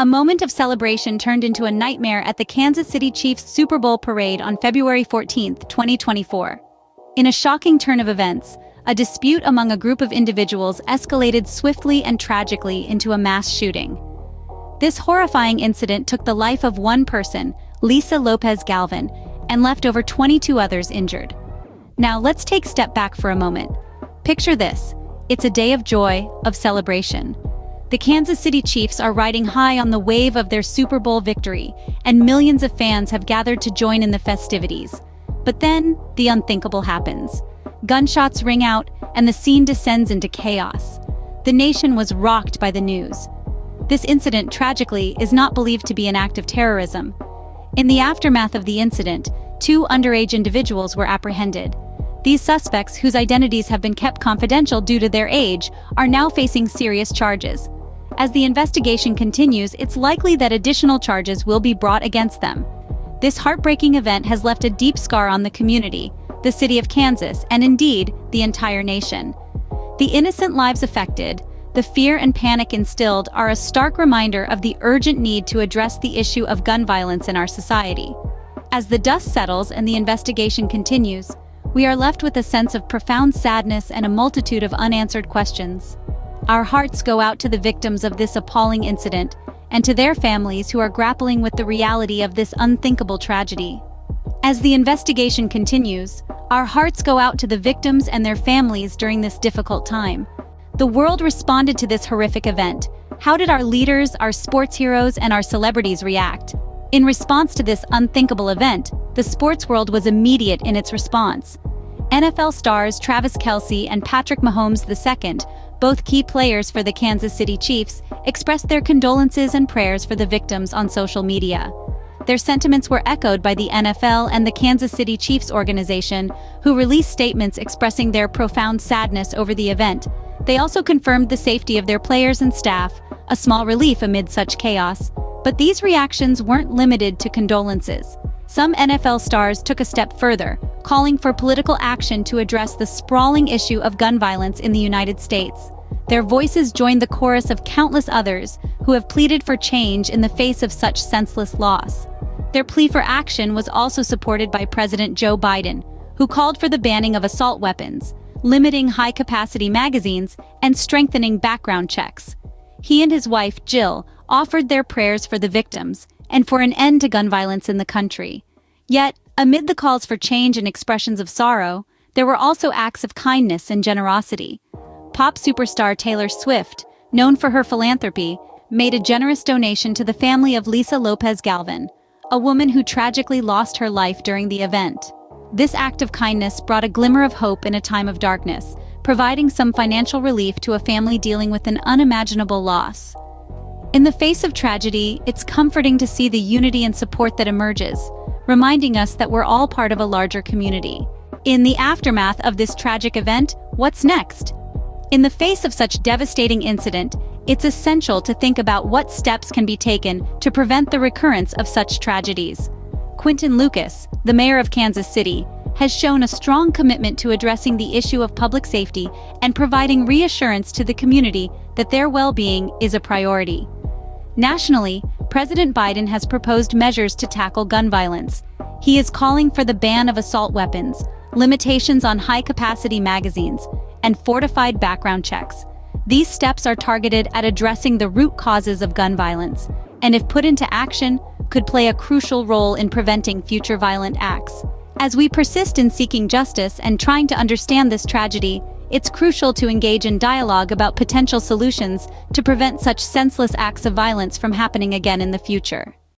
A moment of celebration turned into a nightmare at the Kansas City Chiefs Super Bowl parade on February 14, 2024. In a shocking turn of events, a dispute among a group of individuals escalated swiftly and tragically into a mass shooting. This horrifying incident took the life of one person, Lisa Lopez Galvin, and left over 22 others injured. Now let's take a step back for a moment. Picture this. It's a day of joy, of celebration. The Kansas City Chiefs are riding high on the wave of their Super Bowl victory, and millions of fans have gathered to join in the festivities. But then, the unthinkable happens. Gunshots ring out, and the scene descends into chaos. The nation was rocked by the news. This incident, tragically, is not believed to be an act of terrorism. In the aftermath of the incident, 2 underage individuals were apprehended. These suspects, whose identities have been kept confidential due to their age, are now facing serious charges. As the investigation continues, it's likely that additional charges will be brought against them. This heartbreaking event has left a deep scar on the community, the city of Kansas, and indeed, the entire nation. The innocent lives affected, the fear and panic instilled are a stark reminder of the urgent need to address the issue of gun violence in our society. As the dust settles and the investigation continues, we are left with a sense of profound sadness and a multitude of unanswered questions. Our hearts go out to the victims of this appalling incident and to their families who are grappling with the reality of this unthinkable tragedy. As the investigation continues, our hearts go out to the victims and their families during this difficult time. The world responded to this horrific event. How did our leaders, our sports heroes, and our celebrities react? In response to this unthinkable event, the sports world was immediate in its response. NFL stars Travis Kelce and Patrick Mahomes II, both key players for the Kansas City Chiefs, expressed their condolences and prayers for the victims on social media. Their sentiments were echoed by the NFL and the Kansas City Chiefs organization, who released statements expressing their profound sadness over the event. They also confirmed the safety of their players and staff, a small relief amid such chaos. But these reactions weren't limited to condolences. Some NFL stars took a step further, calling for political action to address the sprawling issue of gun violence in the United States. Their voices joined the chorus of countless others who have pleaded for change in the face of such senseless loss. Their plea for action was also supported by President Joe Biden, who called for the banning of assault weapons, limiting high-capacity magazines, and strengthening background checks. He and his wife, Jill, offered their prayers for the victims and for an end to gun violence in the country. Yet, amid the calls for change and expressions of sorrow, there were also acts of kindness and generosity. Pop superstar Taylor Swift, known for her philanthropy, made a generous donation to the family of Lisa Lopez Galvin, a woman who tragically lost her life during the event. This act of kindness brought a glimmer of hope in a time of darkness, providing some financial relief to a family dealing with an unimaginable loss. In the face of tragedy, it's comforting to see the unity and support that emerges, reminding us that we're all part of a larger community. In the aftermath of this tragic event, what's next? In the face of such devastating incident, it's essential to think about what steps can be taken to prevent the recurrence of such tragedies. Quinton Lucas, the mayor of Kansas City, has shown a strong commitment to addressing the issue of public safety and providing reassurance to the community that their well-being is a priority. Nationally, President Biden has proposed measures to tackle gun violence. He is calling for the ban of assault weapons, limitations on high-capacity magazines, and fortified background checks. These steps are targeted at addressing the root causes of gun violence, and if put into action, could play a crucial role in preventing future violent acts. As we persist in seeking justice and trying to understand this tragedy, it's crucial to engage in dialogue about potential solutions to prevent such senseless acts of violence from happening again in the future.